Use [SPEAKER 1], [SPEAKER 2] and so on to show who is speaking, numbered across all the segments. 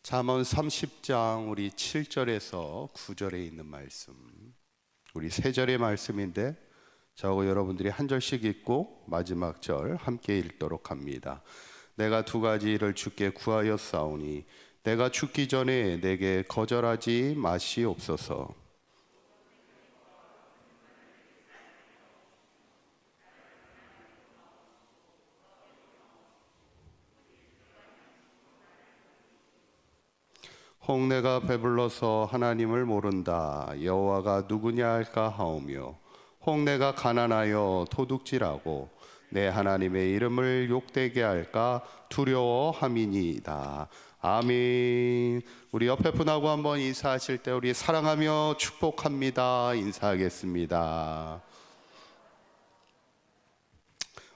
[SPEAKER 1] 잠언 30장 우리 7절에서 9절에 있는 말씀, 우리 세 절의 말씀인데 저하고 여러분들이 한 절씩 읽고 마지막 절 함께 읽도록 합니다. 내가 두 가지를 주께 구하였사오니 내가 죽기 전에 내게 거절하지 마시옵소서. 혹 내가 배불러서 하나님을 모른다. 여호와가 누구냐 할까 하오며, 혹 내가 가난하여 도둑질하고 내 하나님의 이름을 욕되게 할까 두려워함이니이다. 아멘. 우리 옆에 분하고 한번 인사하실 때 우리 사랑하며 축복합니다 인사하겠습니다.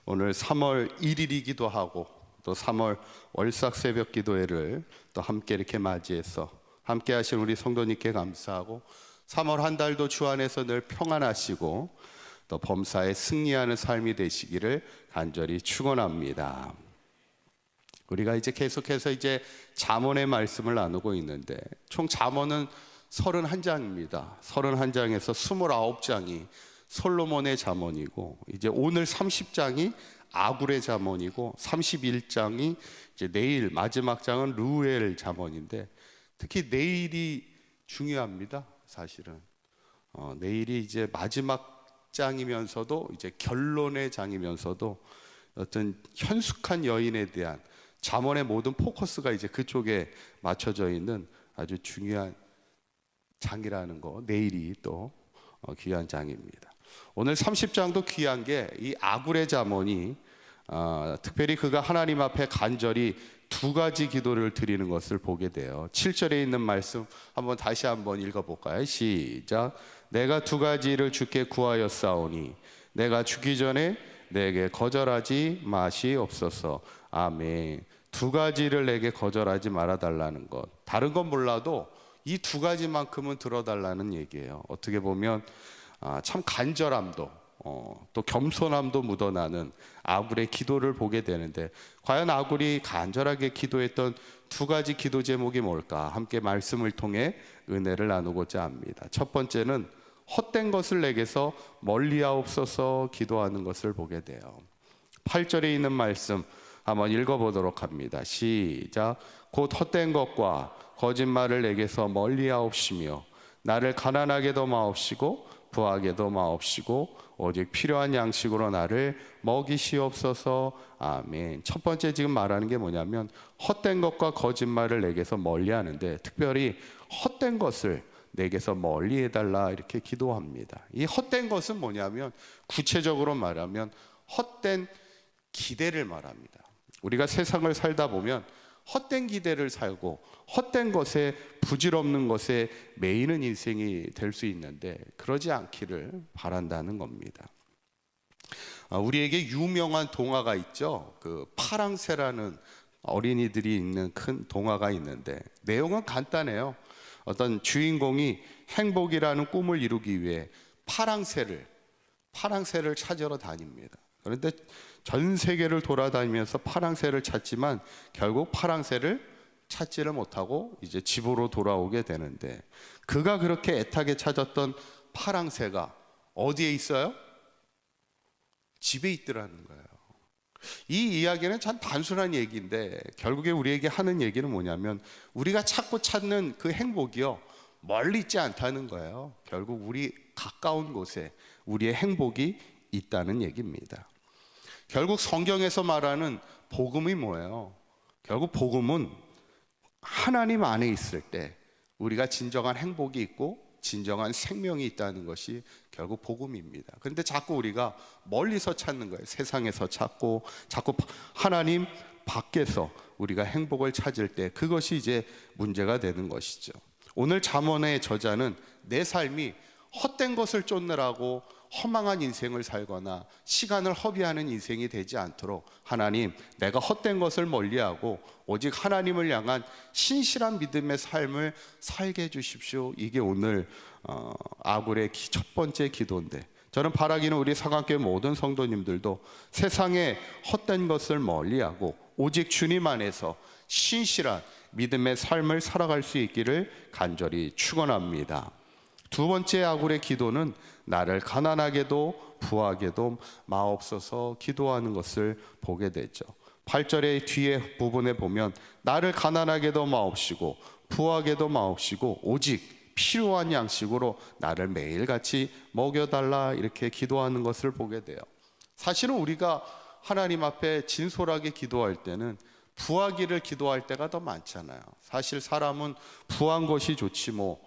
[SPEAKER 1] 오늘 3월 1일이기도 하고 또 3월 월삭 새벽 기도회를 또 함께 이렇게 맞이해서 함께 하신 우리 성도님께 감사하고 3월 한 달도 주 안에서 늘 평안하시고 또 범사에 승리하는 삶이 되시기를 간절히 축원합니다. 우리가 이제 계속해서 이제 잠언의 말씀을 나누고 있는데 총 잠언은 31장입니다. 31장에서 29장이 솔로몬의 잠언이고 이제 오늘 30장이 아굴의 잠언이고 31장이 이제 내일 마지막 장은 르우엘 잠언인데 특히 내일이 중요합니다. 사실은 내일이 이제 마지막 장이면서도 이제 결론의 장이면서도 어떤 현숙한 여인에 대한 잠언의 모든 포커스가 이제 그쪽에 맞춰져 있는 아주 중요한 장이라는 거, 내일이 또 귀한 장입니다. 오늘 30장도 귀한 게 이 아굴의 잠언이 특별히 그가 하나님 앞에 간절히 두 가지 기도를 드리는 것을 보게 돼요. 7절에 있는 말씀 다시 한번 읽어볼까요? 시작. 내가 두 가지를 주께 구하였사오니 내가 죽기 전에 내게 거절하지 마시옵소서. 아멘. 두 가지를 내게 거절하지 말아달라는 것, 다른 건 몰라도 이 두 가지만큼은 들어달라는 얘기예요. 어떻게 보면 참 간절함도 또 겸손함도 묻어나는 아굴의 기도를 보게 되는데 과연 아굴이 간절하게 기도했던 두 가지 기도 제목이 뭘까? 함께 말씀을 통해 은혜를 나누고자 합니다. 첫 번째는 헛된 것을 내게서 멀리하옵소서 기도하는 것을 보게 돼요. 8절에 있는 말씀 한번 읽어보도록 합니다. 시작. 곧 헛된 것과 거짓말을 내게서 멀리하옵시며 나를 가난하게도 마옵시고 부하게도 마옵시고 오직 필요한 양식으로 나를 먹이시옵소서. 아멘. 첫 번째 지금 말하는 게 뭐냐면 헛된 것과 거짓말을 내게서 멀리하는데 특별히 헛된 것을 내게서 멀리해달라 이렇게 기도합니다. 이 헛된 것은 뭐냐면 구체적으로 말하면 헛된 기대를 말합니다. 우리가 세상을 살다 보면 헛된 기대를 살고 헛된 것에 부질없는 것에 매이는 인생이 될 수 있는데 그러지 않기를 바란다는 겁니다. 우리에게 유명한 동화가 있죠. 그 파랑새라는 어린이들이 읽는 큰 동화가 있는데 내용은 간단해요. 어떤 주인공이 행복이라는 꿈을 이루기 위해 파랑새를 찾으러 다닙니다. 그런데 전 세계를 돌아다니면서 파랑새를 찾지만 결국 파랑새를 찾지를 못하고 이제 집으로 돌아오게 되는데 그가 그렇게 애타게 찾았던 파랑새가 어디에 있어요? 집에 있더라는 거예요. 이 이야기는 참 단순한 얘기인데 결국에 우리에게 하는 얘기는 뭐냐면 우리가 찾고 찾는 그 행복이요 멀리 있지 않다는 거예요. 결국 우리 가까운 곳에 우리의 행복이 있다는 얘기입니다. 결국 성경에서 말하는 복음이 뭐예요? 결국 복음은 하나님 안에 있을 때 우리가 진정한 행복이 있고 진정한 생명이 있다는 것이 결국 복음입니다. 그런데 자꾸 우리가 멀리서 찾는 거예요. 세상에서 찾고 자꾸 하나님 밖에서 우리가 행복을 찾을 때 그것이 이제 문제가 되는 것이죠. 오늘 잠언의 저자는 내 삶이 헛된 것을 쫓느라고 허망한 인생을 살거나 시간을 허비하는 인생이 되지 않도록 하나님 내가 헛된 것을 멀리하고 오직 하나님을 향한 신실한 믿음의 삶을 살게 해주십시오. 이게 오늘 아굴의 첫 번째 기도인데 저는 바라기는 우리 사강교회 모든 성도님들도 세상에 헛된 것을 멀리하고 오직 주님 안에서 신실한 믿음의 삶을 살아갈 수 있기를 간절히 축원합니다. 두 번째 아굴의 기도는 나를 가난하게도 부하게도 마옵소서 기도하는 것을 보게 되죠. 8절의 뒤에 부분에 보면 나를 가난하게도 마옵시고 부하게도 마옵시고 오직 필요한 양식으로 나를 매일같이 먹여달라 이렇게 기도하는 것을 보게 돼요. 사실은 우리가 하나님 앞에 진솔하게 기도할 때는 부하기를 기도할 때가 더 많잖아요. 사실 사람은 부한 것이 좋지 뭐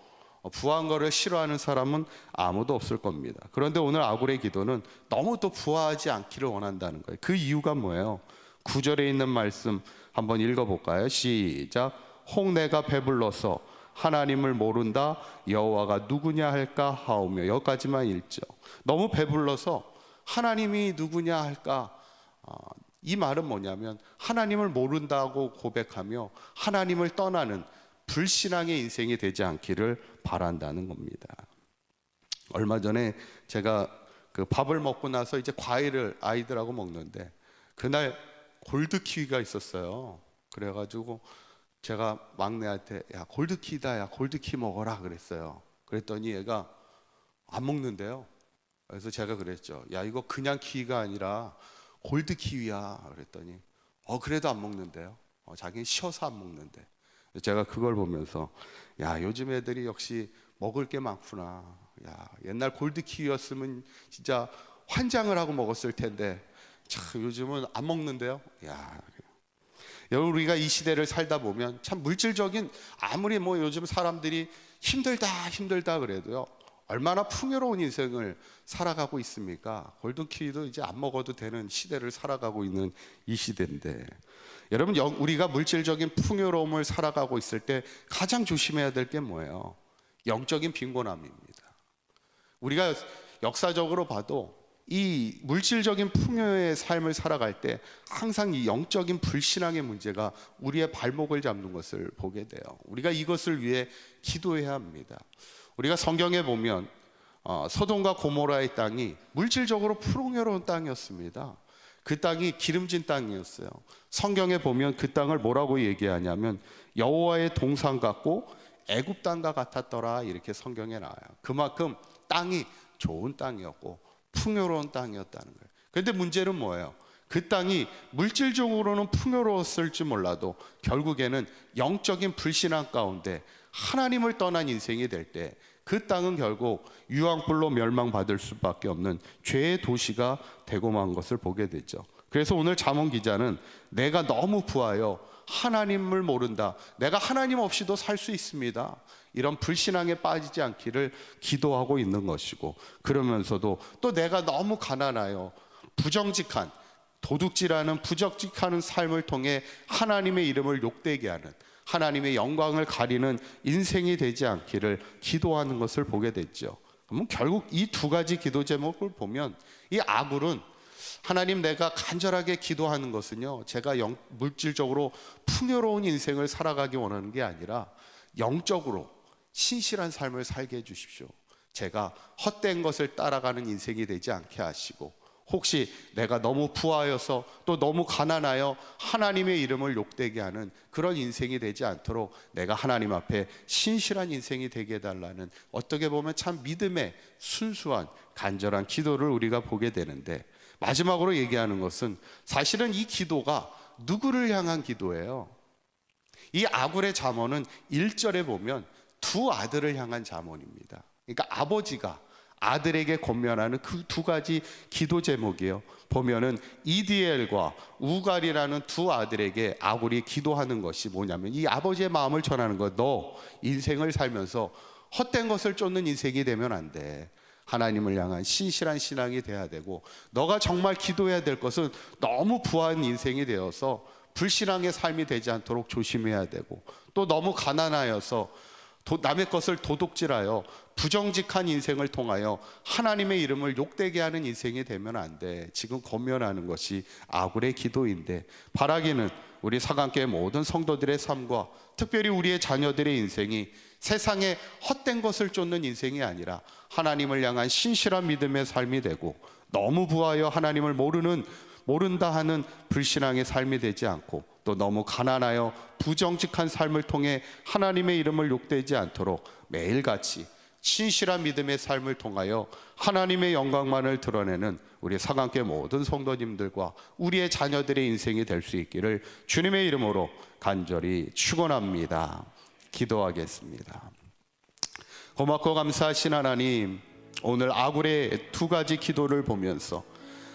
[SPEAKER 1] 부한 거를 싫어하는 사람은 아무도 없을 겁니다. 그런데 오늘 아굴의 기도는 너무 또 부하지 않기를 원한다는 거예요. 그 이유가 뭐예요? 9절에 있는 말씀 한번 읽어볼까요? 시작. 혹 내가 배불러서 하나님을 모른다 여호와가 누구냐 할까 하오며. 여기까지만 읽죠. 너무 배불러서 하나님이 누구냐 할까. 이 말은 뭐냐면 하나님을 모른다고 고백하며 하나님을 떠나는 불신앙의 인생이 되지 않기를 바란다는 겁니다. 얼마 전에 제가 그 밥을 먹고 나서 이제 과일을 아이들하고 먹는데 그날 골드키위가 있었어요. 그래가지고 제가 막내한테 야 골드키위다, 야 골드키 먹어라 그랬어요. 그랬더니 얘가 안 먹는데요. 그래서 제가 그랬죠. 야 이거 그냥 키위가 아니라 골드키위야. 그랬더니 그래도 안 먹는데요. 자기는 쉬어서 안 먹는데. 제가 그걸 보면서 야 요즘 애들이 역시 먹을 게 많구나. 야 옛날 골드키위였으면 진짜 환장을 하고 먹었을 텐데 참 요즘은 안 먹는데요. 야 여러분 우리가 이 시대를 살다 보면 참 물질적인 아무리 뭐 요즘 사람들이 힘들다 그래도요 얼마나 풍요로운 인생을 살아가고 있습니까? 골든키위도 이제 안 먹어도 되는 시대를 살아가고 있는 이 시대인데 여러분 우리가 물질적인 풍요로움을 살아가고 있을 때 가장 조심해야 될 게 뭐예요? 영적인 빈곤함입니다. 우리가 역사적으로 봐도 이 물질적인 풍요의 삶을 살아갈 때 항상 이 영적인 불신앙의 문제가 우리의 발목을 잡는 것을 보게 돼요. 우리가 이것을 위해 기도해야 합니다. 우리가 성경에 보면 소돔과 고모라의 땅이 물질적으로 풍요로운 땅이었습니다. 그 땅이 기름진 땅이었어요. 성경에 보면 그 땅을 뭐라고 얘기하냐면 여호와의 동산 같고 애굽 땅과 같았더라 이렇게 성경에 나와요. 그만큼 땅이 좋은 땅이었고 풍요로운 땅이었다는 거예요. 그런데 문제는 뭐예요? 그 땅이 물질적으로는 풍요로웠을지 몰라도 결국에는 영적인 불신앙 가운데 하나님을 떠난 인생이 될 때 그 땅은 결국 유황불로 멸망받을 수밖에 없는 죄의 도시가 되고 만 것을 보게 되죠. 그래서 오늘 잠언 기자는 내가 너무 부하여 하나님을 모른다. 내가 하나님 없이도 살 수 있습니다. 이런 불신앙에 빠지지 않기를 기도하고 있는 것이고 그러면서도 또 내가 너무 가난하여 부정직한 도둑질하는 부정직하는 삶을 통해 하나님의 이름을 욕되게 하는 하나님의 영광을 가리는 인생이 되지 않기를 기도하는 것을 보게 됐죠. 그러면 결국 이 두 가지 기도 제목을 보면 이 아굴은 하나님 내가 간절하게 기도하는 것은요 제가 물질적으로 풍요로운 인생을 살아가기 원하는 게 아니라 영적으로 신실한 삶을 살게 해주십시오. 제가 헛된 것을 따라가는 인생이 되지 않게 하시고 혹시 내가 너무 부하여서 또 너무 가난하여 하나님의 이름을 욕되게 하는 그런 인생이 되지 않도록 내가 하나님 앞에 신실한 인생이 되게 해달라는 어떻게 보면 참 믿음의 순수한 간절한 기도를 우리가 보게 되는데 마지막으로 얘기하는 것은 사실은 이 기도가 누구를 향한 기도예요? 이 아굴의 잠언은 1절에 보면 두 아들을 향한 잠언입니다. 그러니까 아버지가 아들에게 권면하는 그 두 가지 기도 제목이에요. 보면은 이디엘과 우갈이라는 두 아들에게 아굴이 기도하는 것이 뭐냐면 이 아버지의 마음을 전하는 것. 너 인생을 살면서 헛된 것을 쫓는 인생이 되면 안 돼. 하나님을 향한 신실한 신앙이 돼야 되고 너가 정말 기도해야 될 것은 너무 부한 인생이 되어서 불신앙의 삶이 되지 않도록 조심해야 되고 또 너무 가난하여서 남의 것을 도둑질하여 부정직한 인생을 통하여 하나님의 이름을 욕되게 하는 인생이 되면 안 돼. 지금 권면하는 것이 아굴의 기도인데 바라기는 우리 사강교회 모든 성도들의 삶과 특별히 우리의 자녀들의 인생이 세상에 헛된 것을 쫓는 인생이 아니라 하나님을 향한 신실한 믿음의 삶이 되고 너무 부하여 하나님을 모르는 모른다 하는 불신앙의 삶이 되지 않고 또 너무 가난하여 부정직한 삶을 통해 하나님의 이름을 욕되지 않도록 매일같이 신실한 믿음의 삶을 통하여 하나님의 영광만을 드러내는 우리 사강교회 모든 성도님들과 우리의 자녀들의 인생이 될 수 있기를 주님의 이름으로 간절히 축원합니다. 기도하겠습니다. 고맙고 감사하신 하나님, 오늘 아굴의 두 가지 기도를 보면서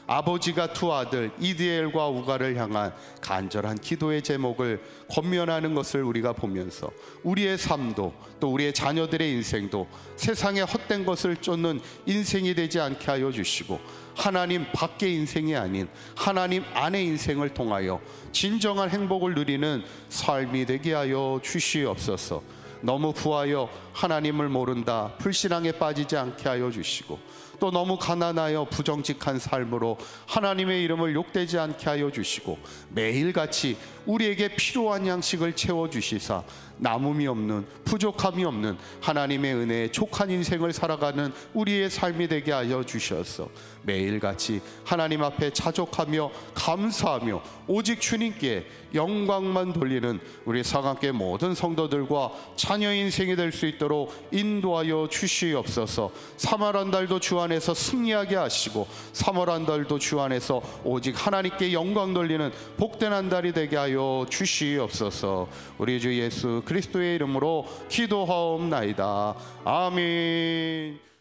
[SPEAKER 1] 아버지가 두 아들 이디엘과 우갈을 향한 간절한 기도의 제목을 권면하는 것을 우리가 보면서 우리의 삶도 또 우리의 자녀들의 인생도 세상에 헛된 것을 쫓는 인생이 되지 않게 하여 주시고 하나님 밖의 인생이 아닌 하나님 안의 인생을 통하여 진정한 행복을 누리는 삶이 되게 하여 주시옵소서. 너무 부하여 하나님을 모른다 불신앙에 빠지지 않게 하여 주시고 또 너무 가난하여 부정직한 삶으로 하나님의 이름을 욕되지 않게 하여 주시고 매일같이 우리에게 필요한 양식을 채워주시사 남음이 없는 부족함이 없는 하나님의 은혜에 족한 인생을 살아가는 우리의 삶이 되게 하여 주셔서 매일같이 하나님 앞에 자족하며 감사하며 오직 주님께 영광만 돌리는 우리 사강교회 모든 성도들과 자녀 인생이 될 수 있도록 인도하여 주시옵소서. 3월 한 달도 주 안에서 승리하게 하시고 3월 한 달도 주 안에서 오직 하나님께 영광 돌리는 복된 한 달이 되게 하여 주시옵소서. 우리 주 예수 그리스도의 이름으로 기도하옵나이다. 아멘.